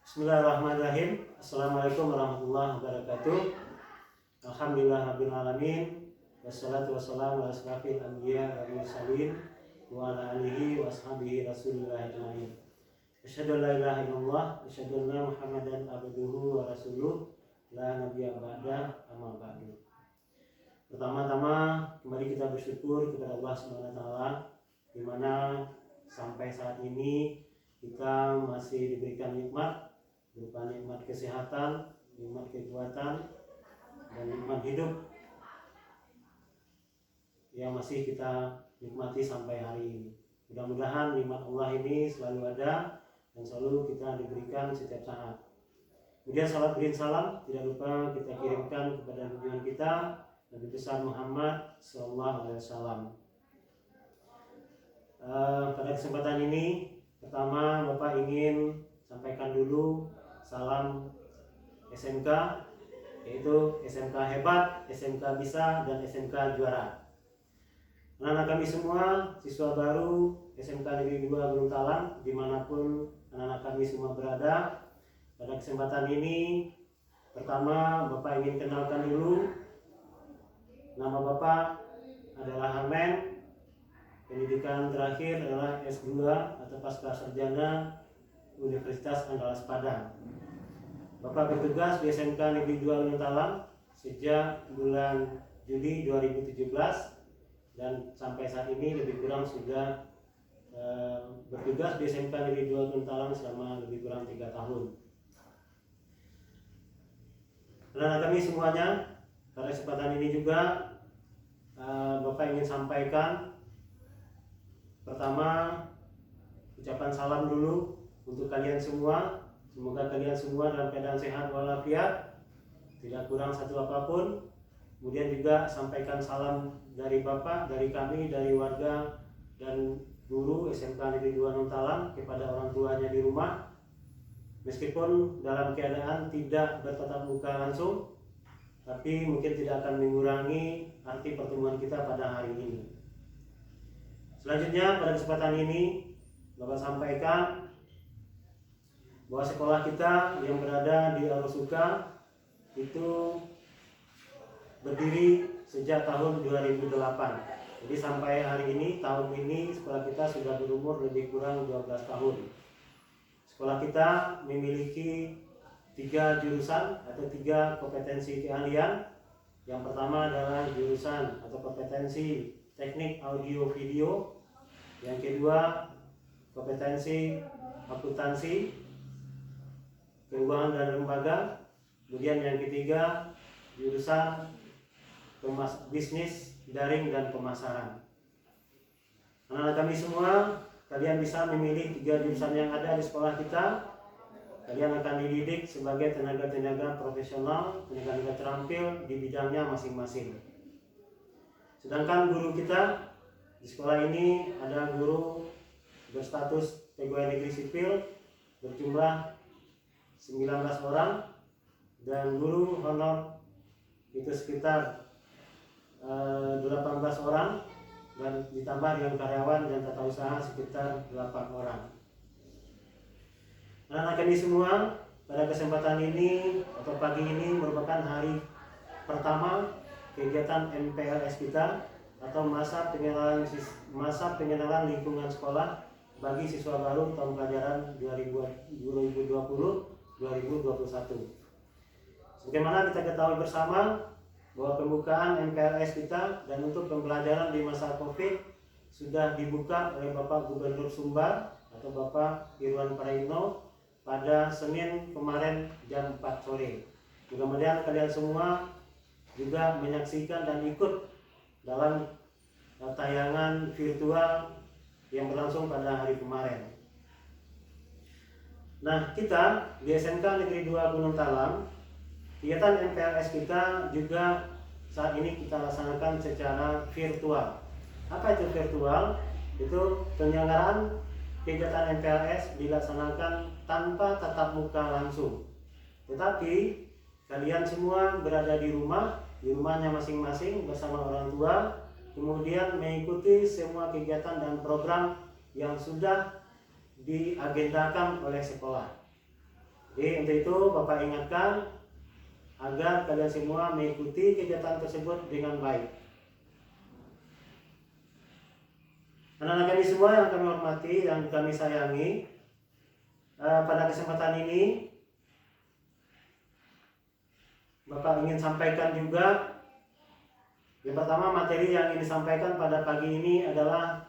Bismillahirrahmanirrahim. Assalamualaikum warahmatullahi wabarakatuh. Alhamdulillahirrahmanirrahim. Wassalatu wassalamu ala asyrafil anbiya wal mursalin wa ala alihi wa ashabihi rasulillah ajma'in. Asyhadu an la ilaha illallah wa asyhadu anna Muhammadan abduhu wa rasuluh la nabiyya ba'da amma ba'du. Pertama-tama kembali kita bersyukur kepada Allah Subhanahu wa taala di mana sampai saat ini kita masih diberikan nikmat berupa nikmat kesehatan, nikmat kekuatan, dan nikmat hidup yang masih kita nikmati sampai hari ini. Mudah-mudahan nikmat Allah ini selalu ada dan selalu kita diberikan setiap saat. Kemudian salat beri salam tidak lupa kita kirimkan kepada junjungan kita Nabi besar Muhammad SAW. Pada kesempatan ini pertama Bapak ingin sampaikan dulu salam SMK, yaitu SMK hebat, SMK bisa, dan SMK juara. Anak-anak kami semua siswa baru SMK Negeri 2 Gunung Talang dimanapun anak-anak kami semua berada, pada kesempatan ini pertama Bapak ingin kenalkan dulu. Nama Bapak adalah Hamen, pendidikan terakhir adalah S2 atau Pasca Sarjana Universitas Andalas Padang. Bapak bertugas di SMK Negeri 2 Gunung Talang sejak bulan Juli 2017 dan sampai saat ini lebih kurang sudah bertugas di SMK Negeri 2 Gunung Talang selama lebih kurang 3 tahun. Anak-anak kami semuanya, pada kesempatan ini juga Bapak ingin sampaikan pertama ucapan salam dulu untuk kalian semua. Semoga kalian semua dalam keadaan sehat walafiat, tidak kurang satu apapun. Kemudian juga sampaikan salam dari Bapak, dari kami, dari warga dan guru SMK Negeri 2 Gunung Talang kepada orang tuanya di rumah. Meskipun dalam keadaan tidak bertatap muka langsung, tapi mungkin tidak akan mengurangi arti pertemuan kita pada hari ini. Selanjutnya pada kesempatan ini Bapak sampaikan bahwa sekolah kita yang berada di Arosuka itu berdiri sejak tahun 2008. Jadi sampai hari ini, tahun ini sekolah kita sudah berumur lebih kurang 12 tahun. Sekolah kita memiliki 3 jurusan atau 3 kompetensi keahlian. Yang pertama adalah jurusan atau kompetensi teknik audio video. Yang kedua kompetensi akuntansi, keuangan dan lembaga. Kemudian yang ketiga jurusan bisnis daring dan pemasaran. Anak-anak kami semua, kalian bisa memilih 3 jurusan yang ada di sekolah kita. Kalian akan dididik sebagai tenaga-tenaga profesional, tenaga-tenaga terampil di bidangnya masing-masing. Sedangkan guru kita di sekolah ini ada guru berstatus pegawai negeri sipil berjumlah 19 orang dan guru honor itu sekitar 18 orang dan ditambah dengan karyawan dan tata usaha sekitar 8 orang. Anak-anak kami semua pada kesempatan ini atau pagi ini merupakan hari pertama kegiatan MPLS kita atau masa pengenalan lingkungan sekolah bagi siswa baru tahun pelajaran 2020-2021. Sebagaimana kita ketahui bersama bahwa pembukaan MPLS kita dan untuk pembelajaran di masa Covid sudah dibuka oleh Bapak Gubernur Sumbar atau Bapak Irwan Praitno pada Senin kemarin jam 4 sore. Mudah-mudahan kalian semua juga menyaksikan dan ikut dalam tayangan virtual yang berlangsung pada hari kemarin. Nah, kita di SMK Negeri 2 Gunung Talang, kegiatan MPLS kita juga saat ini kita laksanakan secara virtual. Apa itu virtual? Itu penyelenggaraan kegiatan MPLS dilaksanakan tanpa tatap muka langsung. Tetapi kalian semua berada di rumahnya masing-masing bersama orang tua, kemudian mengikuti semua kegiatan dan program yang sudah diagendakan oleh sekolah. Jadi untuk itu Bapak ingatkan agar kalian semua mengikuti kegiatan tersebut dengan baik. Anak-anak kami semua yang kami hormati dan kami sayangi, pada kesempatan ini Bapak ingin sampaikan juga, yang pertama materi yang ingin disampaikan pada pagi ini adalah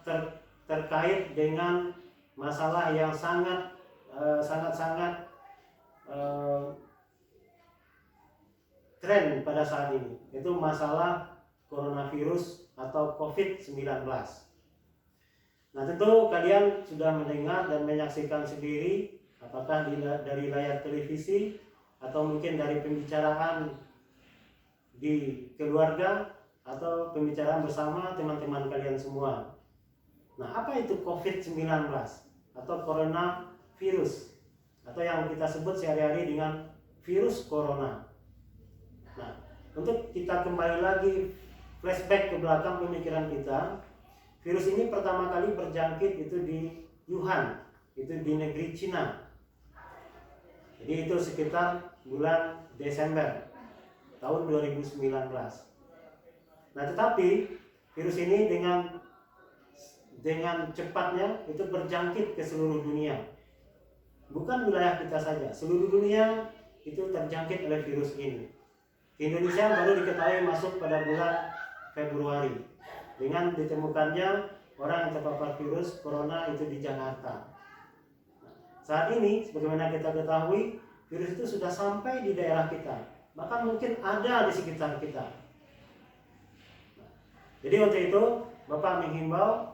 terkait dengan masalah yang sangat tren pada saat ini, yaitu masalah coronavirus atau COVID-19. Nah, tentu kalian sudah mendengar dan menyaksikan sendiri, apakah dari layar televisi atau mungkin dari pembicaraan di keluarga atau pembicaraan bersama teman-teman kalian semua. Nah, apa itu COVID-19 atau coronavirus atau yang kita sebut sehari-hari dengan virus corona? Nah, untuk kita kembali lagi flashback ke belakang pemikiran kita, virus ini pertama kali berjangkit itu di Wuhan, itu di negeri Cina. Jadi itu sekitar bulan Desember tahun 2019. Nah, tetapi virus ini dengan cepatnya itu berjangkit ke seluruh dunia. Bukan wilayah kita saja, seluruh dunia itu terjangkit oleh virus ini. Di Indonesia baru diketahui masuk pada bulan Februari dengan ditemukannya orang yang terpapar virus corona itu di Jakarta. Saat ini, sebagaimana kita ketahui, virus itu sudah sampai di daerah kita, bahkan mungkin ada di sekitar kita. Jadi untuk itu, Bapak menghimbau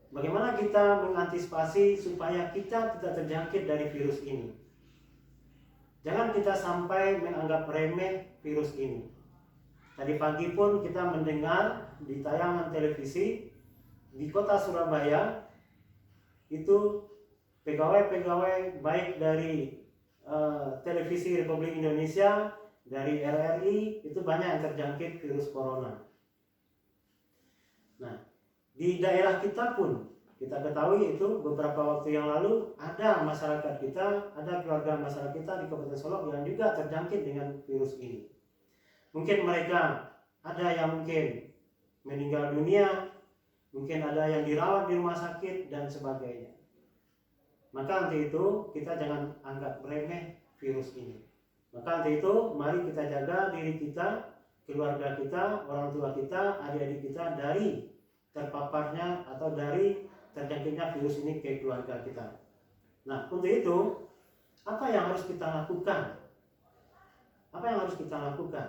bagaimana kita mengantisipasi supaya kita tidak terjangkit dari virus ini. Jangan kita sampai menganggap remeh virus ini. Tadi pagi pun kita mendengar di tayangan televisi di kota Surabaya itu pegawai-pegawai baik dari televisi Republik Indonesia, dari RRI itu banyak yang terjangkit virus corona. Nah, di daerah kita pun kita ketahui itu beberapa waktu yang lalu ada masyarakat kita, ada keluarga masyarakat kita di Kabupaten Solok yang juga terjangkit dengan virus ini. Mungkin mereka ada yang mungkin meninggal dunia, mungkin ada yang dirawat di rumah sakit dan sebagainya. Maka untuk itu kita jangan anggap remeh virus ini. Maka untuk itu mari kita jaga diri kita, keluarga kita, orang tua kita, adik-adik kita dari terpaparnya atau dari terjangkitnya virus ini ke keluarga kita. Nah, untuk itu apa yang harus kita lakukan? Apa yang harus kita lakukan?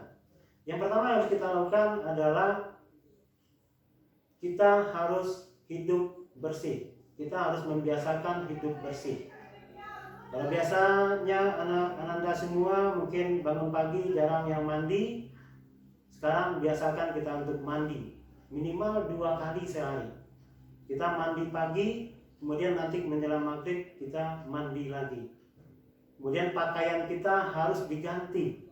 Yang pertama yang harus kita lakukan adalah kita harus hidup bersih. Kita harus membiasakan hidup bersih. Kalau biasanya anak-anak semua mungkin bangun pagi jarang yang mandi, sekarang biasakan kita untuk mandi minimal 2 kali sehari. Kita mandi pagi, kemudian nanti menjelang maghrib kita mandi lagi. Kemudian pakaian kita harus diganti.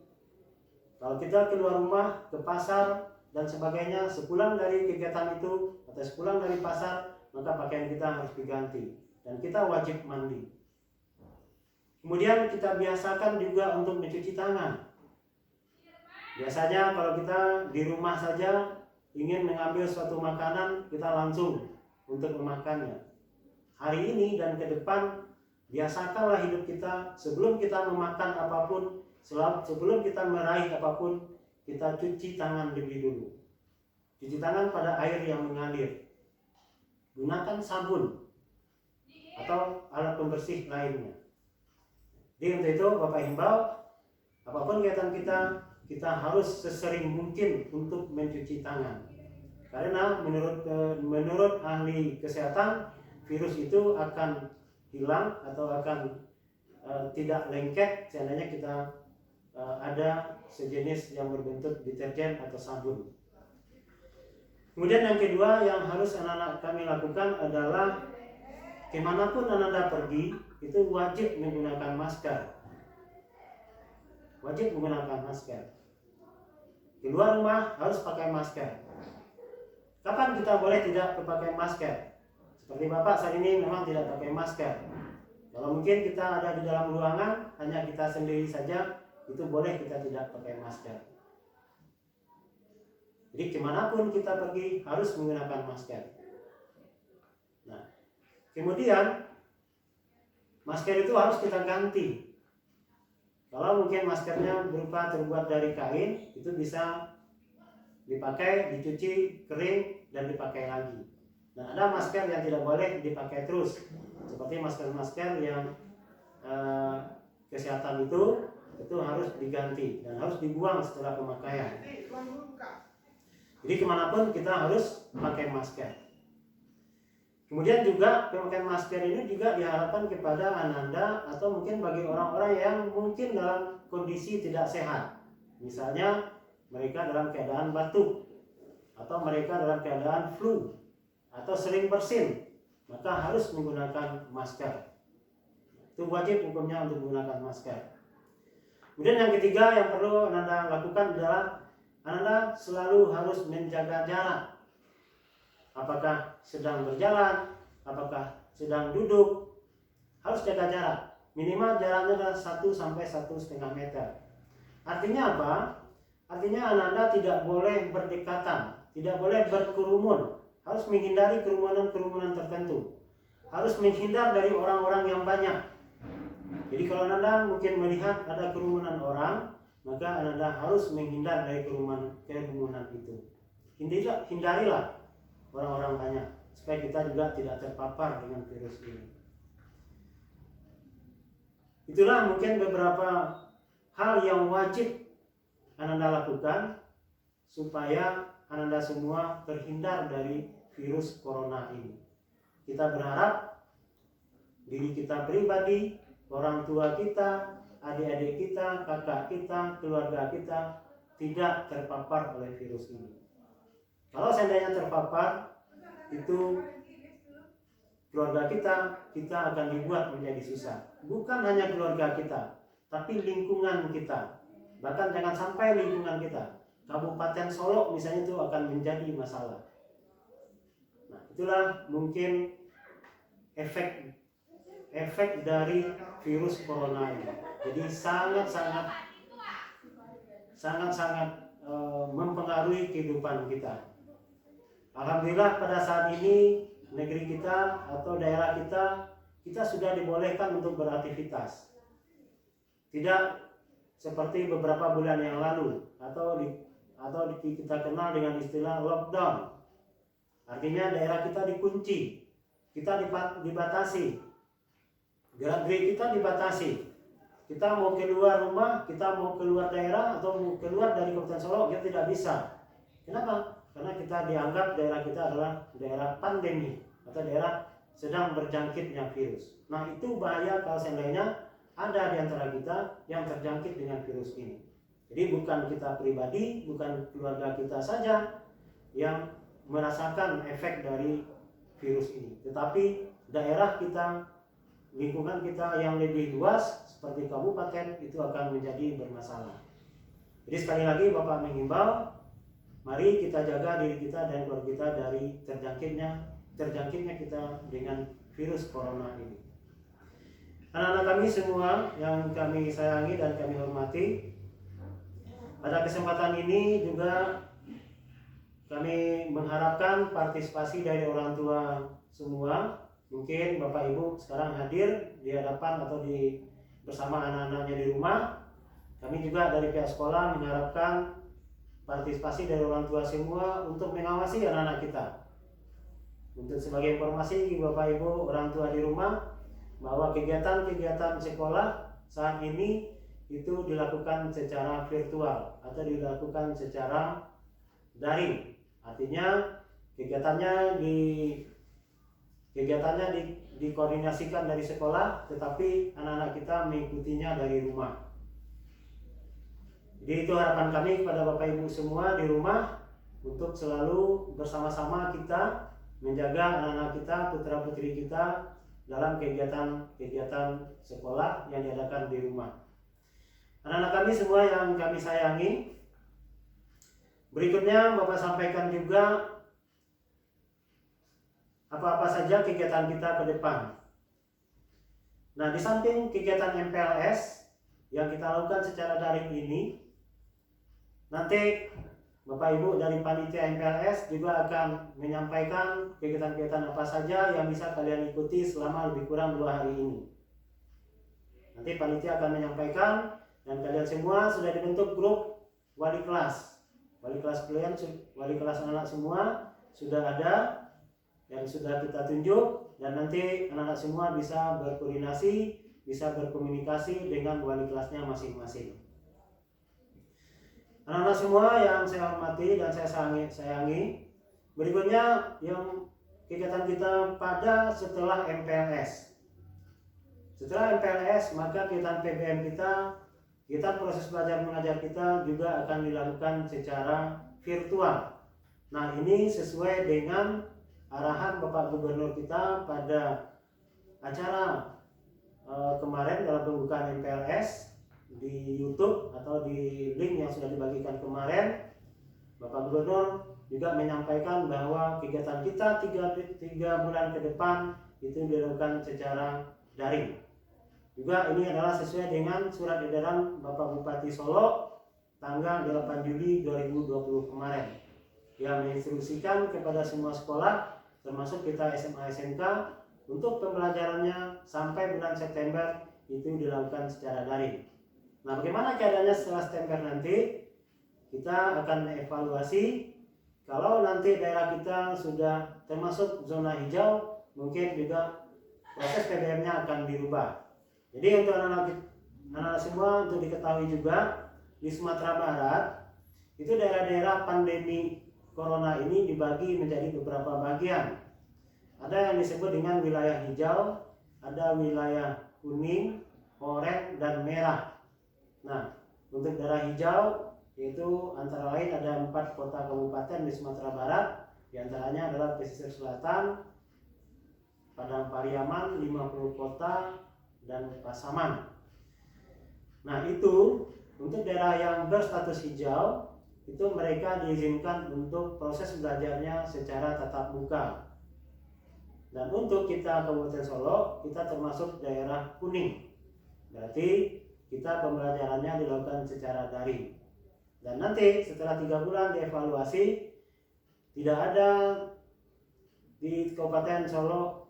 Kalau kita keluar rumah, ke pasar dan sebagainya, sepulang dari kegiatan itu atau sepulang dari pasar, maka pakaian kita harus diganti dan kita wajib mandi. Kemudian kita biasakan juga untuk mencuci tangan. Biasanya kalau kita di rumah saja ingin mengambil suatu makanan, kita langsung untuk memakannya. Hari ini dan ke depan, biasakanlah hidup kita sebelum kita memakan apapun, sebelum kita meraih apapun, kita cuci tangan lebih dulu. Cuci tangan pada air yang mengalir. Gunakan sabun atau alat pembersih lainnya. Jadi untuk itu Bapak himbau, apapun kegiatan kita harus sesering mungkin untuk mencuci tangan. Karena menurut ahli kesehatan, virus itu akan hilang atau akan tidak lengket seandainya kita ada sejenis yang berbentuk deterjen atau sabun. Kemudian yang kedua yang harus anak-anak kami lakukan adalah kemanapun anak-anak pergi itu wajib menggunakan masker. Wajib menggunakan masker. Keluar rumah harus pakai masker. Kapan kita boleh tidak pakai masker? Seperti Bapak saat ini memang tidak pakai masker. Kalau mungkin kita ada di dalam ruangan, hanya kita sendiri saja, itu boleh kita tidak pakai masker. Jadi kemanapun kita pergi harus menggunakan masker. Nah, kemudian masker itu harus kita ganti. Kalau mungkin maskernya terbuat dari kain, itu bisa dipakai, dicuci, kering, dan dipakai lagi. Nah, ada masker yang tidak boleh dipakai terus, seperti masker-masker yang kesehatan itu harus diganti dan harus dibuang setelah pemakaian. Jadi kemanapun kita harus pakai masker. Kemudian juga pemakaian masker ini juga diharapkan kepada Ananda atau mungkin bagi orang-orang yang mungkin dalam kondisi tidak sehat. Misalnya mereka dalam keadaan batuk, atau mereka dalam keadaan flu, atau sering bersin, maka harus menggunakan masker. Itu wajib hukumnya untuk menggunakan masker. Kemudian yang ketiga yang perlu Ananda lakukan adalah Ananda selalu harus menjaga jarak. Apakah sedang berjalan, apakah sedang duduk, harus jaga jarak. Minimal jaraknya adalah 1 sampai 1,5 meter. Artinya apa? Artinya Ananda tidak boleh berdekatan, tidak boleh berkerumun, harus menghindari kerumunan-kerumunan tertentu, harus menghindar dari orang-orang yang banyak. Jadi kalau Ananda mungkin melihat ada kerumunan orang, maka Ananda harus menghindar dari kerumunan itu. Hindarilah orang-orang banyak, supaya kita juga tidak terpapar dengan virus ini. Itulah mungkin beberapa hal yang wajib Ananda lakukan supaya Ananda semua terhindar dari virus corona ini. Kita berharap diri kita pribadi, orang tua kita, adik-adik kita, kakak kita, keluarga kita tidak terpapar oleh virus ini. Kalau seandainya terpapar, itu keluarga kita akan dibuat menjadi susah. Bukan hanya keluarga kita, tapi lingkungan kita. Bahkan jangan sampai lingkungan kita, Kabupaten Solo misalnya, itu akan menjadi masalah. Nah, itulah mungkin efek dari virus corona ini. Jadi sangat-sangat mempengaruhi kehidupan kita. Alhamdulillah pada saat ini negeri kita atau daerah kita sudah dibolehkan untuk beraktivitas. Tidak seperti beberapa bulan yang lalu atau kita kenal dengan istilah lockdown. Artinya daerah kita dikunci, kita dibatasi, gerak-gerik kita dibatasi. Kita mau keluar rumah, kita mau keluar daerah atau mau keluar dari Kabupaten Solo, kita tidak bisa. Kenapa? Karena kita dianggap daerah kita adalah daerah pandemi atau daerah sedang berjangkitnya virus. Nah, itu bahaya kalau seandainya ada di antara kita yang terjangkit dengan virus ini. Jadi bukan kita pribadi, bukan keluarga kita saja yang merasakan efek dari virus ini, tetapi daerah kita, lingkungan kita yang lebih luas seperti kabupaten itu akan menjadi bermasalah. Jadi sekali lagi Bapak menghimbau, mari kita jaga diri kita dan keluarga kita dari terjangkitnya kita dengan virus corona ini. Anak-anak kami semua yang kami sayangi dan kami hormati, pada kesempatan ini juga kami mengharapkan partisipasi dari orang tua semua. Mungkin Bapak Ibu sekarang hadir di hadapan atau bersama anak-anaknya di rumah. Kami juga dari pihak sekolah mengharapkan partisipasi dari orang tua semua untuk mengawasi anak-anak kita. Untuk sebagai informasi Bapak Ibu orang tua di rumah, bahwa kegiatan-kegiatan sekolah saat ini itu dilakukan secara virtual atau dilakukan secara daring. Artinya kegiatannya dikoordinasikan dari sekolah, tetapi anak-anak kita mengikutinya dari rumah. Jadi itu harapan kami kepada Bapak Ibu semua di rumah, untuk selalu bersama-sama kita menjaga anak-anak kita, putra-putri kita dalam kegiatan-kegiatan sekolah yang diadakan di rumah. Anak-anak kami semua yang kami sayangi, berikutnya Bapak sampaikan juga apa-apa saja kegiatan kita ke depan. Nah, di samping kegiatan MPLS yang kita lakukan secara daring ini, nanti Bapak Ibu dari panitia MPLS juga akan menyampaikan kegiatan-kegiatan apa saja yang bisa kalian ikuti selama lebih kurang 2 hari ini. Nanti panitia akan menyampaikan, dan kalian semua sudah dibentuk grup wali kelas. Wali kelas kalian, wali kelas anak semua sudah ada yang sudah kita tunjuk, dan nanti anak-anak semua bisa berkoordinasi, bisa berkomunikasi dengan wali kelasnya masing-masing. Anak-anak semua yang saya hormati dan saya sayangi, berikutnya yang kegiatan kita pada setelah MPLS. Setelah MPLS, maka kegiatan PBM kita proses belajar mengajar kita juga akan dilakukan secara virtual. Nah, ini sesuai dengan arahan Bapak Gubernur kita pada acara kemarin dalam pembukaan MPLS di YouTube atau di link yang sudah dibagikan kemarin. Bapak Gubernur juga menyampaikan bahwa kegiatan kita 3 bulan ke depan itu dilakukan secara daring. Juga ini adalah sesuai dengan surat edaran Bapak Bupati Solo tanggal 8 Juli 2020 kemarin yang menginstruksikan kepada semua sekolah termasuk kita SMA SMK untuk pembelajarannya sampai bulan September itu dilakukan secara daring. Nah, bagaimana keadaannya setelah September nanti? Kita akan evaluasi. Kalau nanti daerah kita sudah termasuk zona hijau, mungkin juga proses PBM-nya akan dirubah. Jadi untuk anak-anak semua untuk diketahui juga, di Sumatera Barat itu daerah-daerah pandemi corona ini dibagi menjadi beberapa bagian. Ada yang disebut dengan wilayah hijau, ada wilayah kuning, oranye, dan merah. Nah, untuk daerah hijau yaitu antara lain ada 4 kota kabupaten di Sumatera Barat, diantaranya adalah pesisir selatan, Padang Pariaman, 50 kota, dan Pasaman. Nah, itu untuk daerah yang berstatus hijau itu mereka diizinkan untuk proses belajarnya secara tatap muka. Dan untuk kita Kabupaten Solo, kita termasuk daerah kuning. Berarti kita pembelajarannya dilakukan secara daring. Dan nanti setelah 3 bulan dievaluasi, tidak ada di Kabupaten Solo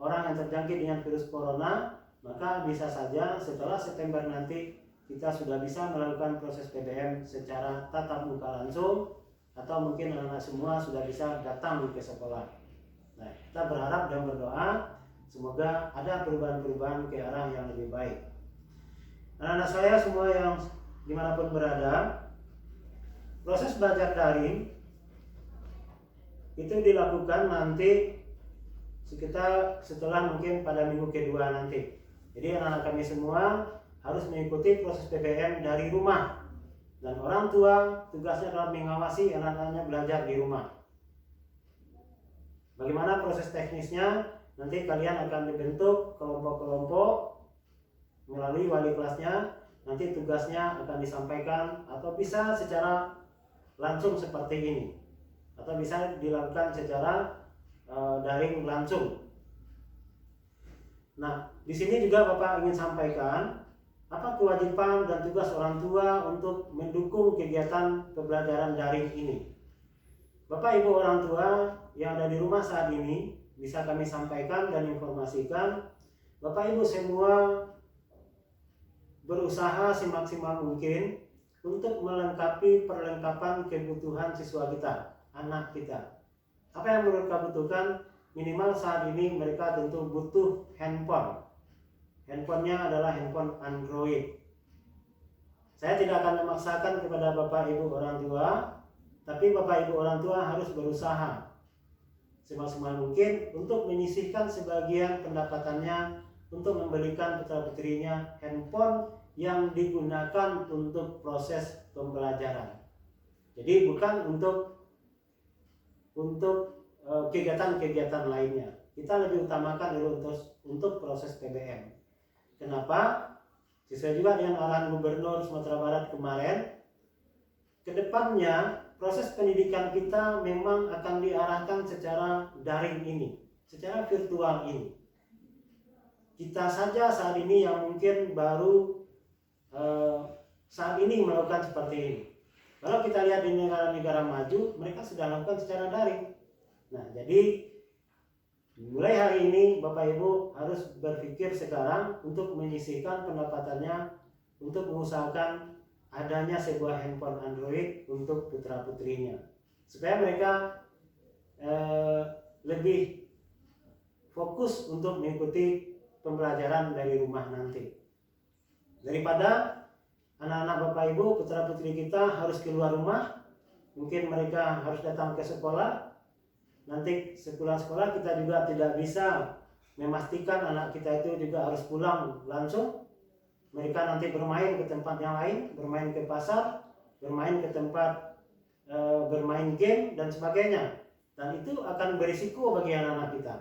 orang yang terjangkit dengan virus corona, maka bisa saja setelah September nanti kita sudah bisa melakukan proses PBM secara tatap muka langsung, atau mungkin anak-anak semua sudah bisa datang ke sekolah. Nah, kita berharap dan berdoa semoga ada perubahan-perubahan ke arah yang lebih baik. Anak-anak saya semua yang dimanapun berada, proses belajar daring itu dilakukan nanti sekitar setelah mungkin pada minggu kedua nanti. Jadi anak-anak kami semua harus mengikuti proses PBM dari rumah, dan orang tua tugasnya adalah mengawasi anak-anaknya belajar di rumah. Bagaimana proses teknisnya? Nanti kalian akan dibentuk kelompok-kelompok melalui wali kelasnya. Nanti tugasnya akan disampaikan atau bisa secara langsung seperti ini, atau bisa dilakukan secara daring langsung. Nah, di sini juga Bapak ingin sampaikan apa kewajiban dan tugas orang tua untuk mendukung kegiatan pembelajaran daring ini. Bapak Ibu orang tua yang ada di rumah saat ini, bisa kami sampaikan dan informasikan, Bapak Ibu semua berusaha semaksimal mungkin untuk melengkapi perlengkapan kebutuhan siswa kita, anak kita. Apa yang mereka butuhkan? Minimal saat ini mereka tentu butuh handphone. Handphonenya adalah handphone Android. Saya tidak akan memaksakan kepada Bapak Ibu orang tua, tapi Bapak Ibu orang tua harus berusaha semaksimal mungkin untuk menyisihkan sebagian pendapatannya untuk membelikan putra-putrinya handphone yang digunakan untuk proses pembelajaran. Jadi bukan untuk kegiatan-kegiatan lainnya. Kita lebih utamakan dulu untuk proses PBM. Kenapa? Sesuai juga dengan arahan Gubernur Sumatera Barat kemarin, kedepannya proses pendidikan kita memang akan diarahkan secara daring ini, secara virtual ini. kita saja saat ini yang mungkin baru saat ini melakukan seperti ini. Kalau kita lihat di negara-negara maju, mereka sudah lakukan secara daring. Nah, jadi mulai hari ini Bapak Ibu harus berpikir sekarang untuk menyisihkan pendapatannya untuk mengusahakan adanya sebuah handphone Android untuk putra-putrinya, supaya mereka lebih fokus untuk mengikuti pembelajaran dari rumah nanti, daripada anak-anak Bapak Ibu, putra-putri kita harus keluar rumah. Mungkin mereka harus datang ke sekolah. Nanti sepulang sekolah kita juga tidak bisa memastikan anak kita itu juga harus pulang langsung. Mereka nanti bermain ke tempat yang lain, bermain ke pasar, bermain ke tempat bermain game dan sebagainya. Dan itu akan berisiko bagi anak-anak kita.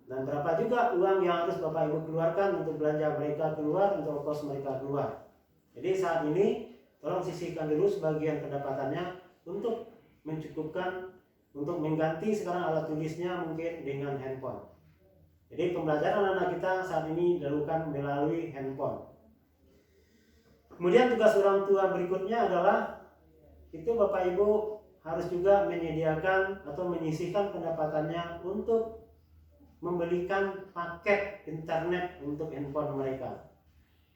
Dan berapa juga uang yang harus Bapak Ibu keluarkan untuk belanja mereka keluar, untuk ongkos mereka keluar. Jadi saat ini tolong sisihkan dulu sebagian pendapatannya untuk mencukupkan, untuk mengganti sekarang alat tulisnya mungkin dengan handphone. Jadi pembelajaran anak kita saat ini dilakukan melalui handphone. Kemudian tugas orang tua berikutnya adalah itu Bapak Ibu harus juga menyediakan atau menyisihkan pendapatannya untuk membelikan paket internet untuk handphone mereka.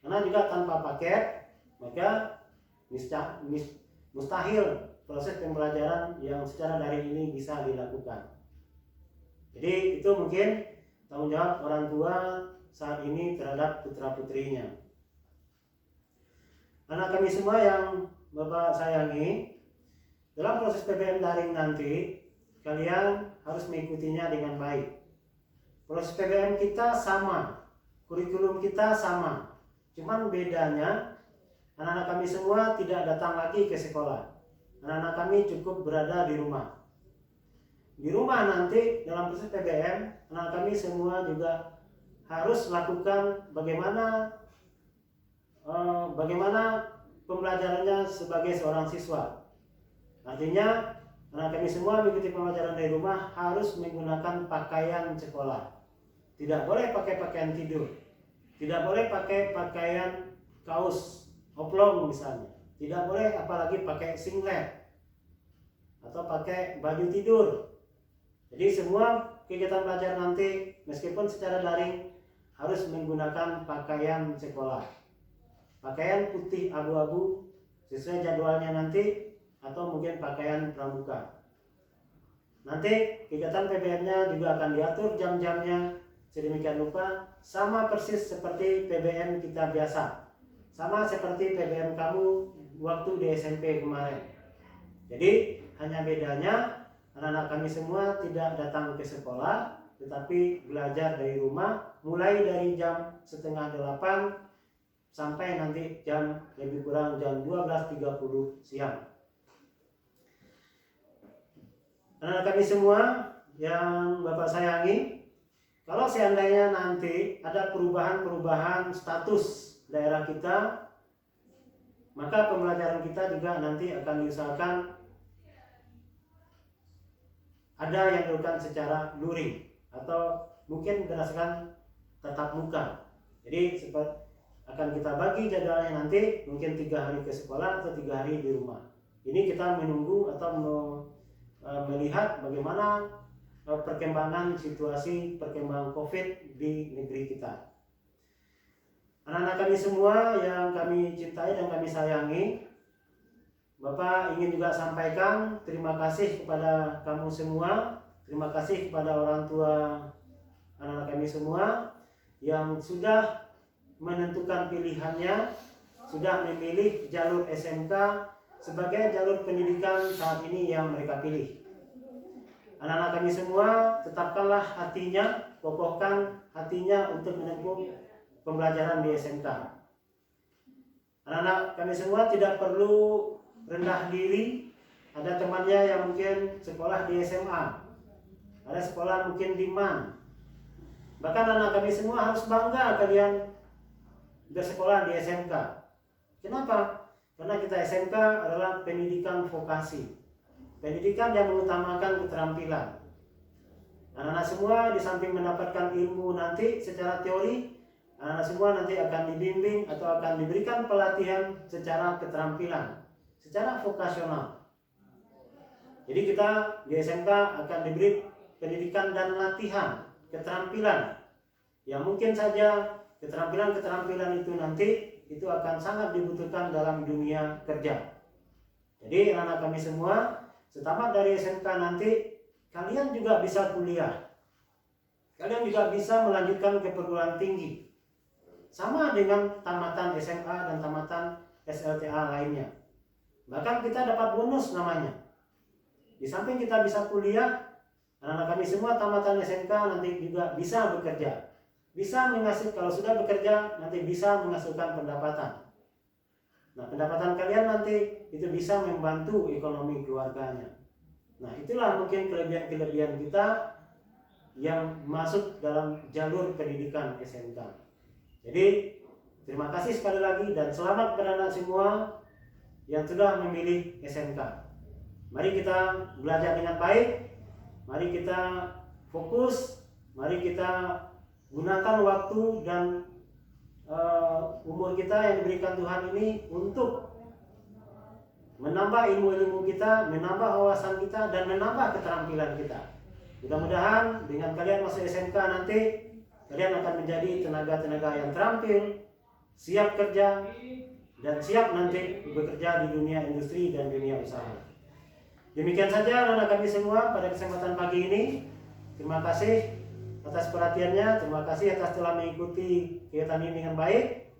Karena juga tanpa paket maka mustahil proses pembelajaran yang secara daring ini bisa dilakukan. Jadi itu mungkin tanggung jawab orang tua saat ini terhadap putra-putrinya. Anak kami semua yang Bapak sayangi, dalam proses PPM daring nanti kalian harus mengikutinya dengan baik. Proses PPM kita sama, kurikulum kita sama, cuman bedanya anak-anak kami semua tidak datang lagi ke sekolah. Anak-anak kami cukup berada di rumah. Di rumah nanti dalam proses PPM, anak kami semua juga harus lakukan bagaimana pembelajarannya sebagai seorang siswa. Artinya anak kami semua mengikuti pembelajaran dari rumah harus menggunakan pakaian sekolah. Tidak boleh pakai pakaian tidur. Tidak boleh pakai pakaian kaos oblong misalnya. Tidak boleh apalagi pakai singlet atau pakai baju tidur. Jadi semua kegiatan belajar nanti meskipun secara daring harus menggunakan pakaian sekolah. Pakaian putih abu-abu sesuai jadwalnya nanti, atau mungkin pakaian pramuka. Nanti kegiatan PBM-nya juga akan diatur jam-jamnya sedemikian rupa sama persis seperti PBM kita biasa. Sama seperti PBM kamu waktu di SMP kemarin. Jadi hanya bedanya anak-anak kami semua tidak datang ke sekolah, tetapi belajar dari rumah mulai dari jam 7:30 sampai nanti jam lebih kurang jam 12.30 siang. Anak-anak kami semua yang Bapak sayangi, kalau seandainya nanti ada perubahan-perubahan status daerah kita, maka pembelajaran kita juga nanti akan diusahakan ada yang dilakukan secara luring atau mungkin berdasarkan tatap muka. Jadi akan kita bagi jadwalnya nanti mungkin 3 hari ke sekolah atau 3 hari di rumah. Ini kita menunggu atau melihat bagaimana perkembangan situasi perkembangan COVID di negeri kita. Anak-anak kami semua yang kami cintai dan kami sayangi, Bapak ingin juga sampaikan terima kasih kepada kamu semua. Terima kasih kepada orang tua anak-anak kami semua yang sudah menentukan pilihannya, sudah memilih jalur SMK sebagai jalur pendidikan saat ini yang mereka pilih. Anak-anak kami semua, tetapkanlah hatinya, kokohkan hatinya untuk menempuh pembelajaran di SMK. Anak-anak kami semua tidak perlu rendah diri. Ada temannya yang mungkin sekolah di SMA, ada sekolah mungkin di MAN. Bahkan anak kami semua harus bangga kalian bersekolah di SMK. Kenapa? Karena kita SMK adalah pendidikan vokasi, pendidikan yang mengutamakan keterampilan. Anak-anak semua di samping mendapatkan ilmu nanti secara teori, anak-anak semua nanti akan dibimbing atau akan diberikan pelatihan secara keterampilan, secara vokasional. Jadi kita di SMK akan diberi pendidikan dan latihan keterampilan yang mungkin saja keterampilan-keterampilan itu nanti itu akan sangat dibutuhkan dalam dunia kerja. Jadi anak-anak kami semua setamat dari SMK nanti kalian juga bisa kuliah. Kalian juga bisa melanjutkan ke perguruan tinggi. Sama dengan tamatan SMA dan tamatan SLTA lainnya. Bahkan kita dapat bonus namanya. Di samping kita bisa kuliah, anak-anak kami semua tamatan SMK nanti juga bisa bekerja. Bisa menghasilkan, kalau sudah bekerja nanti bisa menghasilkan pendapatan. Nah, pendapatan kalian nanti itu bisa membantu ekonomi keluarganya. Nah, itulah mungkin kelebihan-kelebihan kita yang masuk dalam jalur pendidikan SMK. Jadi, terima kasih sekali lagi dan selamat kepada anak semua yang sudah memilih SMK. Mari kita belajar dengan baik, mari kita fokus, mari kita gunakan waktu dan umur kita yang diberikan Tuhan ini untuk menambah ilmu-ilmu kita, menambah wawasan kita, dan menambah keterampilan kita. Mudah-mudahan dengan kalian masuk SMK nanti, kalian akan menjadi tenaga-tenaga yang terampil, siap kerja, dan siap nanti bekerja di dunia industri dan dunia usaha. Demikian saja anak-anak kami semua pada kesempatan pagi ini. Terima kasih atas perhatiannya, terima kasih atas telah mengikuti kegiatan ini dengan baik.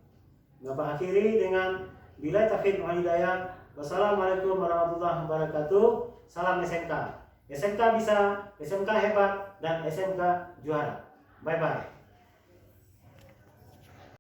Bapak akhiri dengan billahi taufiq wal hidayah. Wassalamualaikum warahmatullahi wabarakatuh. Salam SMK. SMK bisa, SMK hebat, dan SMK juara. Bye-bye.